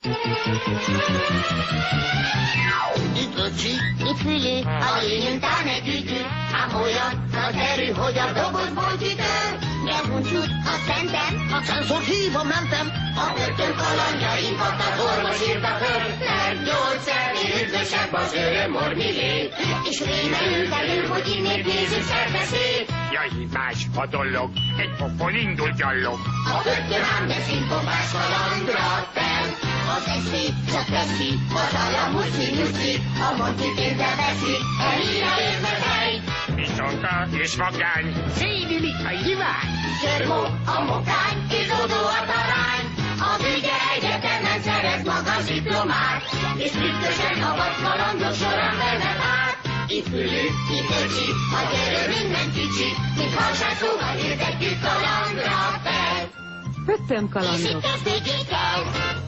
Itt öcsi, itt Füli, a lényünk tán egy ügyű, ám olyan nagy erő, hogy a dobozból kitör. Elbúcsút, a szentem, a cenzor híva mentem, a börtön kalandjainkat az orvos írta föl, mert gyógyszernél üdvösebb az öröm ormilé, és rémel elő, hogy innét nézzük szerteszét. Jaj, más a dolog, egy pofon indul gyallog. A börtön ám de színpopás kalandra fel, az eszét csak veszi, az ala muszi-nyuszi, a montit érte veszi, elírja érve hely. Biztonka és magány, szédülik a hivány. Csörmó, a mokány, és odó a tarány, a bűgye egyetemen szerez magas diplomát, és trükkösen a vadkalandok során vezet át. Itt Fülű, itt öcsi, a gyere minden kicsi, mint hasát szóval hirdetjük kalandra fel. Börtön kalandok. És itt kezdődik el.